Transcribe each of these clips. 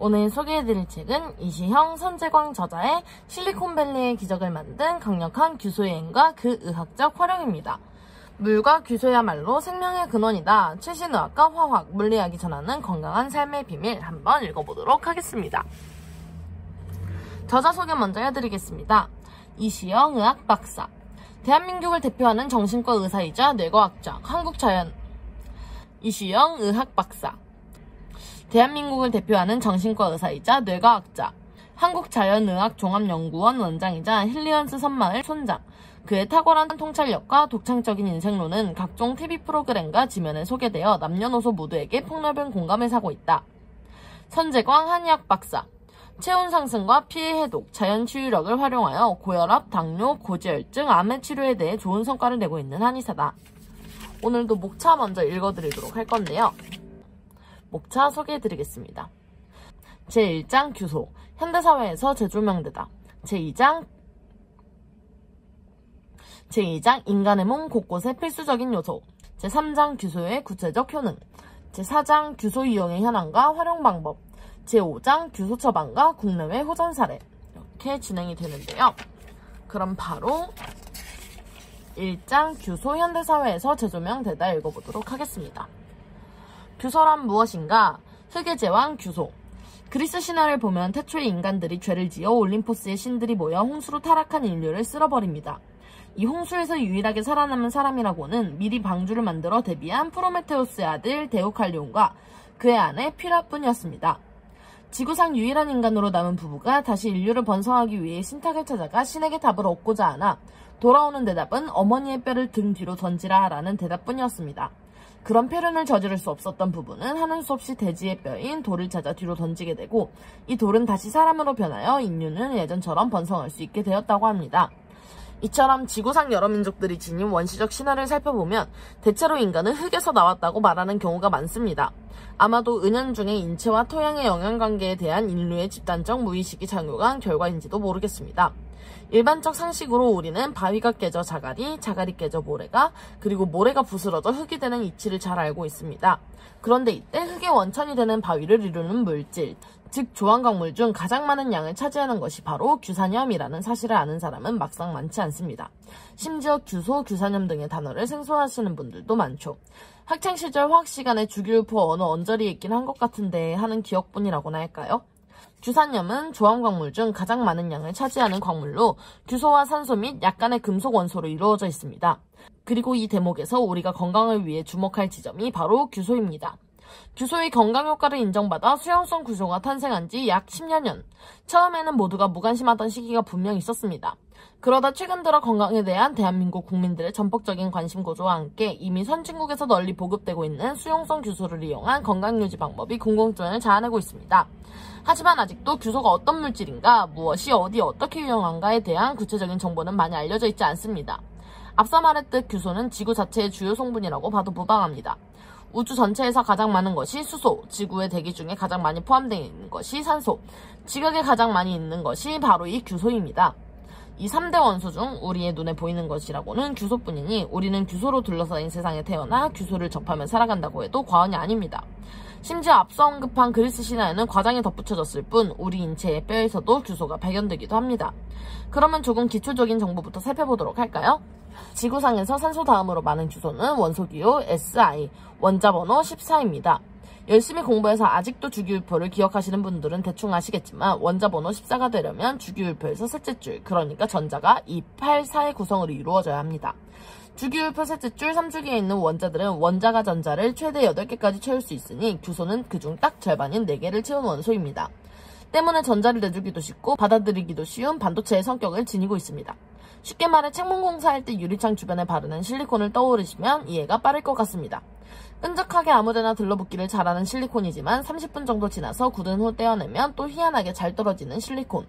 오늘 소개해드릴 책은 이시형, 선재광 저자의 실리콘밸리의 기적을 만든 강력한 규소여행과 그 의학적 활용입니다. 물과 규소야말로 생명의 근원이다. 최신 의학과 화학, 물리학이 전하는 건강한 삶의 비밀 한번 읽어보도록 하겠습니다. 저자 소개 먼저 해드리겠습니다. 이시형 의학 박사, 대한민국을 대표하는 정신과 의사이자 뇌과학자, 이시형 의학 박사, 대한민국을 대표하는 정신과 의사이자 뇌과학자, 한국자연의학종합연구원 원장이자 힐리언스 선마을 촌장. 그의 탁월한 통찰력과 독창적인 인생론은 각종 TV 프로그램과 지면에 소개되어 남녀노소 모두에게 폭넓은 공감을 사고 있다. 선재광 한의학 박사, 체온 상승과 피해 해독, 자연 치유력을 활용하여 고혈압, 당뇨, 고지혈증, 암의 치료에 대해 좋은 성과를 내고 있는 한의사다. 오늘도 목차 먼저 읽어드리도록 할 건데요. 목차 소개해드리겠습니다. 제1장 규소, 현대사회에서 재조명되다. 제2장 인간의 몸 곳곳의 필수적인 요소. 제3장 규소의 구체적 효능. 제4장 규소 이용의 현황과 활용 방법. 제5장 규소 처방과 국내외 호전 사례. 이렇게 진행이 되는데요. 그럼 바로 1장 규소 현대사회에서 재조명되다 읽어보도록 하겠습니다. 규소란 무엇인가? 흑의 제왕 규소. 그리스 신화를 보면 태초의 인간들이 죄를 지어 올림포스의 신들이 모여 홍수로 타락한 인류를 쓸어버립니다. 이 홍수에서 유일하게 살아남은 사람이라고는 미리 방주를 만들어 데뷔한 프로메테우스의 아들 데우칼리온과 그의 아내 피라뿐이었습니다. 지구상 유일한 인간으로 남은 부부가 다시 인류를 번성하기 위해 신탁을 찾아가 신에게 답을 얻고자 하나 돌아오는 대답은 어머니의 뼈를 등 뒤로 던지라 하라는 대답뿐이었습니다. 그런 표현을 저지를 수 없었던 부부는 하는 수 없이 돼지의 뼈인 돌을 찾아 뒤로 던지게 되고 이 돌은 다시 사람으로 변하여 인류는 예전처럼 번성할 수 있게 되었다고 합니다. 이처럼 지구상 여러 민족들이 지닌 원시적 신화를 살펴보면 대체로 인간은 흙에서 나왔다고 말하는 경우가 많습니다. 아마도 은연중에 인체와 토양의 영향관계에 대한 인류의 집단적 무의식이 작용한 결과인지도 모르겠습니다. 일반적 상식으로 우리는 바위가 깨져 자갈이, 자갈이 깨져 모래가, 그리고 모래가 부스러져 흙이 되는 이치를 잘 알고 있습니다. 그런데 이때 흙의 원천이 되는 바위를 이루는 물질, 즉 조항광물 중 가장 많은 양을 차지하는 것이 바로 규산염이라는 사실을 아는 사람은 막상 많지 않습니다. 심지어 규소, 규산염 등의 단어를 생소하시는 분들도 많죠. 학창시절 화학시간에 주기율표 어느 언저리에 있긴 한 것 같은데 하는 기억뿐이라고나 할까요? 규산염은 조항광물 중 가장 많은 양을 차지하는 광물로 규소와 산소 및 약간의 금속 원소로 이루어져 있습니다. 그리고 이 대목에서 우리가 건강을 위해 주목할 지점이 바로 규소입니다. 규소의 건강 효과를 인정받아 수용성 규소가 탄생한 지 약 10여 년. 처음에는 모두가 무관심하던 시기가 분명 있었습니다. 그러다 최근 들어 건강에 대한 대한민국 국민들의 전폭적인 관심 고조와 함께 이미 선진국에서 널리 보급되고 있는 수용성 규소를 이용한 건강유지 방법이 궁금증을 자아내고 있습니다. 하지만 아직도 규소가 어떤 물질인가, 무엇이 어디 어떻게 유용한가에 대한 구체적인 정보는 많이 알려져 있지 않습니다. 앞서 말했듯 규소는 지구 자체의 주요 성분이라고 봐도 무방합니다. 우주 전체에서 가장 많은 것이 수소, 지구의 대기 중에 가장 많이 포함되어 있는 것이 산소, 지각에 가장 많이 있는 것이 바로 이 규소입니다. 이 3대 원소 중 우리의 눈에 보이는 것이라고는 규소뿐이니 우리는 규소로 둘러싸인 세상에 태어나 규소를 접하며 살아간다고 해도 과언이 아닙니다. 심지어 앞서 언급한 그리스 신화에는 과장이 덧붙여졌을 뿐 우리 인체의 뼈에서도 규소가 발견되기도 합니다. 그러면 조금 기초적인 정보부터 살펴보도록 할까요? 지구상에서 산소 다음으로 많은 규소는 원소기호 Si, 원자번호 14입니다. 열심히 공부해서 아직도 주기율표를 기억하시는 분들은 대충 아시겠지만 원자번호 14가 되려면 주기율표에서 셋째 줄, 그러니까 전자가 2, 8, 4의 구성으로 이루어져야 합니다. 주기율표 셋째 줄 3주기에 있는 원자들은 원자가 전자를 최대 8개까지 채울 수 있으니 규소는 그중 딱 절반인 4개를 채운 원소입니다. 때문에 전자를 내주기도 쉽고 받아들이기도 쉬운 반도체의 성격을 지니고 있습니다. 쉽게 말해 창문 공사할 때 유리창 주변에 바르는 실리콘을 떠오르시면 이해가 빠를 것 같습니다. 끈적하게 아무데나 들러붙기를 잘하는 실리콘이지만 30분 정도 지나서 굳은 후 떼어내면 또 희한하게 잘 떨어지는 실리콘.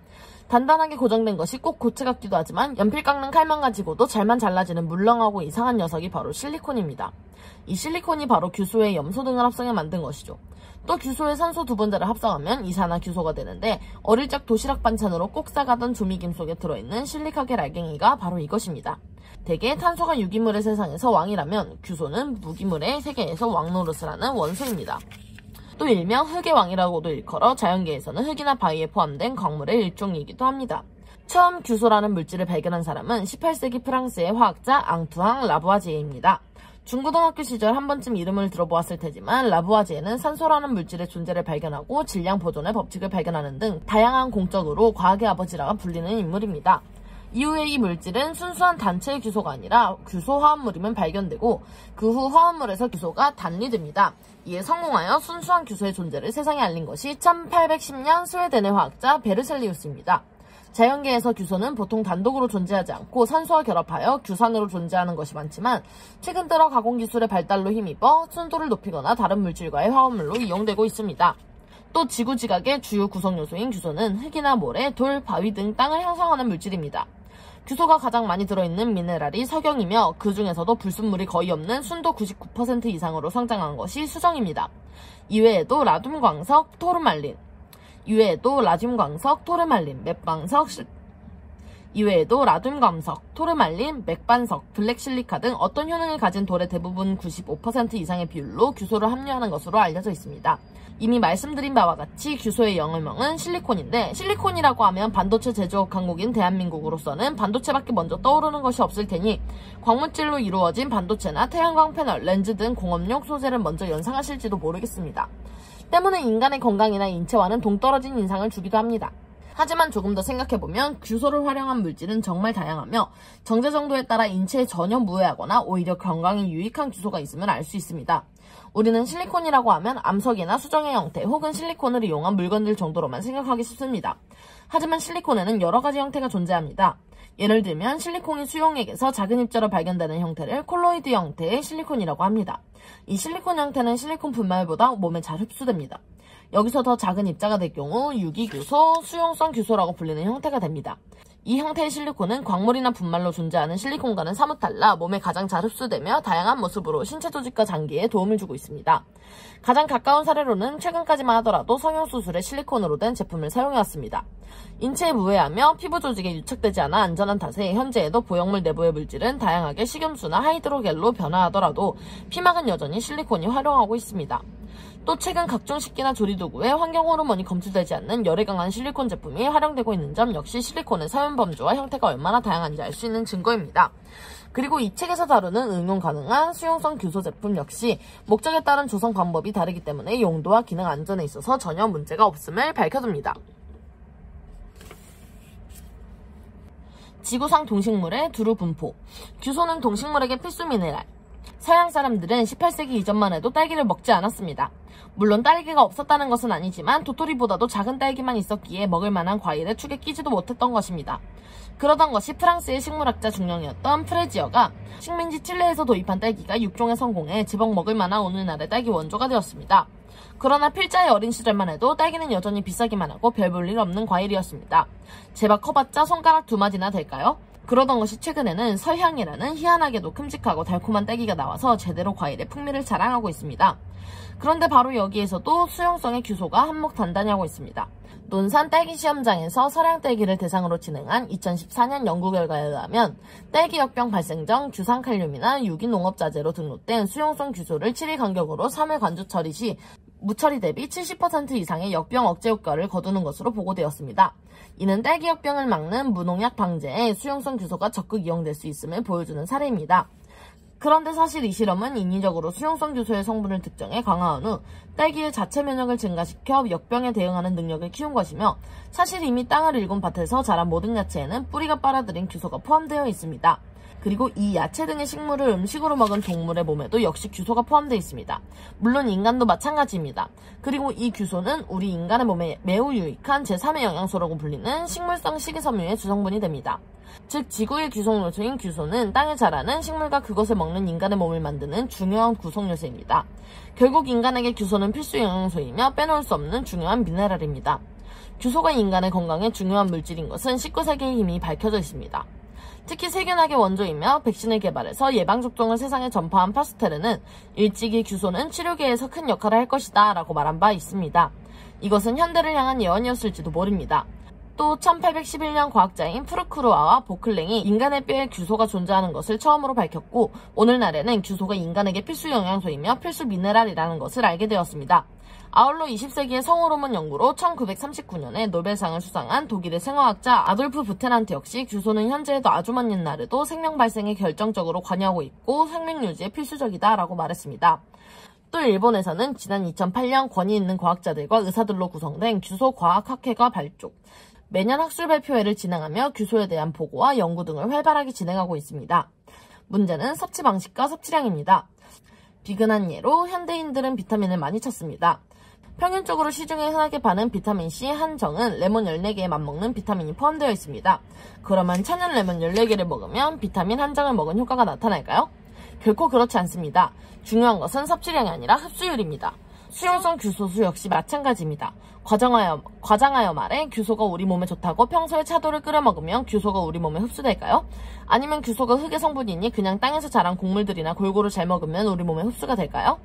단단하게 고정된 것이 꼭 고체 같기도 하지만 연필 깎는 칼만 가지고도 잘만 잘라지는 물렁하고 이상한 녀석이 바로 실리콘입니다. 이 실리콘이 바로 규소의 염소 등을 합성해 만든 것이죠. 또 규소의 산소 2분자를 합성하면 이산화규소가 되는데 어릴 적 도시락 반찬으로 꼭 싸가던 조미김 속에 들어있는 실리카겔 알갱이가 바로 이것입니다. 대개 탄소가 유기물의 세상에서 왕이라면 규소는 무기물의 세계에서 왕노릇을 하는 원소입니다. 또 일명 흙의 왕이라고도 일컬어 자연계에서는 흙이나 바위에 포함된 광물의 일종이기도 합니다. 처음 규소라는 물질을 발견한 사람은 18세기 프랑스의 화학자 앙투앙 라부아지에입니다. 중고등학교 시절 한 번쯤 이름을 들어보았을 테지만 라부아지에는 산소라는 물질의 존재를 발견하고 질량 보존의 법칙을 발견하는 등 다양한 공적으로 과학의 아버지라 불리는 인물입니다. 이후에 이 물질은 순수한 단체의 규소가 아니라 규소 화합물이면 발견되고 그 후 화합물에서 규소가 단리됩니다. 이에 성공하여 순수한 규소의 존재를 세상에 알린 것이 1810년 스웨덴의 화학자 베르셀리우스입니다. 자연계에서 규소는 보통 단독으로 존재하지 않고 산소와 결합하여 규산으로 존재하는 것이 많지만 최근 들어 가공기술의 발달로 힘입어 순도를 높이거나 다른 물질과의 화합물로 이용되고 있습니다. 또 지구지각의 주요 구성요소인 규소는 흙이나 모래, 돌, 바위 등 땅을 형성하는 물질입니다. 규소가 가장 많이 들어있는 미네랄이 석영이며 그 중에서도 불순물이 거의 없는 순도 99% 이상으로 성장한 것이 수정입니다. 이외에도 라듐 광석, 토르말린, 맥반석, 블랙실리카 등 어떤 효능을 가진 돌의 대부분 95% 이상의 비율로 규소를 함유하는 것으로 알려져 있습니다. 이미 말씀드린 바와 같이 규소의 영어명은 실리콘인데 실리콘이라고 하면 반도체 제조업 강국인 대한민국으로서는 반도체밖에 먼저 떠오르는 것이 없을 테니 광물질로 이루어진 반도체나 태양광 패널, 렌즈 등 공업용 소재를 먼저 연상하실지도 모르겠습니다. 때문에 인간의 건강이나 인체와는 동떨어진 인상을 주기도 합니다. 하지만 조금 더 생각해보면 규소를 활용한 물질은 정말 다양하며 정제 정도에 따라 인체에 전혀 무해하거나 오히려 건강에 유익한 규소가 있음을 알 수 있습니다. 우리는 실리콘이라고 하면 암석이나 수정의 형태 혹은 실리콘을 이용한 물건들 정도로만 생각하기 쉽습니다. 하지만 실리콘에는 여러 가지 형태가 존재합니다. 예를 들면 실리콘이 수용액에서 작은 입자로 발견되는 형태를 콜로이드 형태의 실리콘이라고 합니다. 이 실리콘 형태는 실리콘 분말보다 몸에 잘 흡수됩니다. 여기서 더 작은 입자가 될 경우 유기규소, 수용성 규소라고 불리는 형태가 됩니다. 이 형태의 실리콘은 광물이나 분말로 존재하는 실리콘과는 사뭇 달라 몸에 가장 잘 흡수되며 다양한 모습으로 신체 조직과 장기에 도움을 주고 있습니다. 가장 가까운 사례로는 최근까지만 하더라도 성형수술에 실리콘으로 된 제품을 사용해왔습니다. 인체에 무해하며 피부 조직에 유착되지 않아 안전한 탓에 현재에도 보형물 내부의 물질은 다양하게 식염수나 하이드로겔로 변화하더라도 피막은 여전히 실리콘이 활용하고 있습니다. 또 최근 각종 식기나 조리도구에 환경호르몬이 검출되지 않는 열에 강한 실리콘 제품이 활용되고 있는 점 역시 실리콘의 사용 범주와 형태가 얼마나 다양한지 알 수 있는 증거입니다. 그리고 이 책에서 다루는 응용 가능한 수용성 규소 제품 역시 목적에 따른 조성 방법이 다르기 때문에 용도와 기능 안전에 있어서 전혀 문제가 없음을 밝혀둡니다. 지구상 동식물의 두루 분포. 규소는 동식물에게 필수 미네랄. 서양 사람들은 18세기 이전만 해도 딸기를 먹지 않았습니다. 물론 딸기가 없었다는 것은 아니지만 도토리보다도 작은 딸기만 있었기에 먹을 만한 과일의 축에 끼지도 못했던 것입니다. 그러던 것이 프랑스의 식물학자 중령이었던 프레지어가 식민지 칠레에서 도입한 딸기가 육종에 성공해 제법 먹을 만한 오늘날의 딸기 원조가 되었습니다. 그러나 필자의 어린 시절만 해도 딸기는 여전히 비싸기만 하고 별 볼 일 없는 과일이었습니다. 제발 커봤자 손가락 2마디나 될까요? 그러던 것이 최근에는 설향이라는 희한하게도 큼직하고 달콤한 딸기가 나와서 제대로 과일의 풍미를 자랑하고 있습니다. 그런데 바로 여기에서도 수용성의 규소가 한몫 단단히 하고 있습니다. 논산 딸기 시험장에서 서량 딸기를 대상으로 진행한 2014년 연구 결과에 의하면 딸기 역병 발생 전 규산칼륨이나 유기농업자재로 등록된 수용성 규소를 7일 간격으로 3회 관주 처리 시 무처리 대비 70% 이상의 역병 억제 효과를 거두는 것으로 보고되었습니다. 이는 딸기 역병을 막는 무농약 방제에 수용성 규소가 적극 이용될 수 있음을 보여주는 사례입니다. 그런데 사실 이 실험은 인위적으로 수용성 규소의 성분을 특정해 강화한 후 딸기의 자체 면역을 증가시켜 역병에 대응하는 능력을 키운 것이며 사실 이미 땅을 일군 밭에서 자란 모든 야채에는 뿌리가 빨아들인 규소가 포함되어 있습니다. 그리고 이 야채 등의 식물을 음식으로 먹은 동물의 몸에도 역시 규소가 포함되어 있습니다. 물론 인간도 마찬가지입니다. 그리고 이 규소는 우리 인간의 몸에 매우 유익한 제3의 영양소라고 불리는 식물성 식이섬유의 주성분이 됩니다. 즉 지구의 구성요소인 규소는 땅에 자라는 식물과 그것을 먹는 인간의 몸을 만드는 중요한 구성요소입니다. 결국 인간에게 규소는 필수 영양소이며 빼놓을 수 없는 중요한 미네랄입니다. 규소가 인간의 건강에 중요한 물질인 것은 19세기에 이미 밝혀져 있습니다. 특히 세균학의 원조이며 백신을 개발해서 예방접종을 세상에 전파한 파스테르는 일찍이 규소는 치료계에서 큰 역할을 할 것이다 라고 말한 바 있습니다. 이것은 현대를 향한 예언이었을지도 모릅니다. 또 1811년 과학자인 프루크루아와 보클랭이 인간의 뼈에 규소가 존재하는 것을 처음으로 밝혔고 오늘날에는 규소가 인간에게 필수 영양소이며 필수 미네랄이라는 것을 알게 되었습니다. 아울러 20세기의 성호르몬 연구로 1939년에 노벨상을 수상한 독일의 생화학자 아돌프 부테란트 역시 규소는 현재에도 아주 먼 옛날에도 생명 발생에 결정적으로 관여하고 있고 생명 유지에 필수적이다 라고 말했습니다. 또 일본에서는 지난 2008년 권위 있는 과학자들과 의사들로 구성된 규소 과학학회가 발족, 매년 학술 발표회를 진행하며 규소에 대한 보고와 연구 등을 활발하게 진행하고 있습니다. 문제는 섭취 방식과 섭취량입니다. 비근한 예로 현대인들은 비타민을 많이 찾습니다. 평균적으로 시중에 흔하게 파는 비타민C 한 정은 레몬 14개에 맞먹는 비타민이 포함되어 있습니다. 그러면 천연 레몬 14개를 먹으면 비타민 한 장을 먹은 효과가 나타날까요? 결코 그렇지 않습니다. 중요한 것은 섭취량이 아니라 흡수율입니다. 수용성 규소수 역시 마찬가지입니다. 과장하여 말해 규소가 우리 몸에 좋다고 평소에 차돌을 끓여 먹으면 규소가 우리 몸에 흡수될까요? 아니면 규소가 흙의 성분이니 그냥 땅에서 자란 곡물들이나 골고루 잘 먹으면 우리 몸에 흡수가 될까요?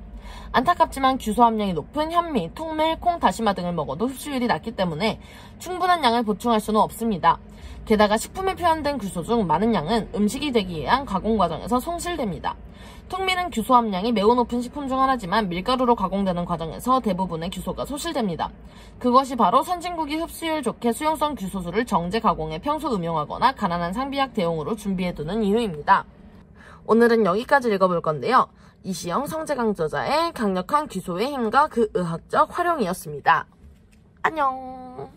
안타깝지만 규소 함량이 높은 현미, 통밀, 콩, 다시마 등을 먹어도 흡수율이 낮기 때문에 충분한 양을 보충할 수는 없습니다. 게다가 식품에 표현된 규소 중 많은 양은 음식이 되기 위한 가공 과정에서 손실됩니다. 통밀은 규소 함량이 매우 높은 식품 중 하나지만 밀가루로 가공되는 과정에서 대부분의 규소가 소실됩니다. 그것이 바로 선진국이 흡수율 좋게 수용성 규소수를 정제 가공에 평소 음용하거나 가난한 상비약 대용으로 준비해두는 이유입니다. 오늘은 여기까지 읽어볼 건데요. 이시영 성재강 저자의 강력한 규소의 힘과 그 의학적 활용이었습니다. 안녕.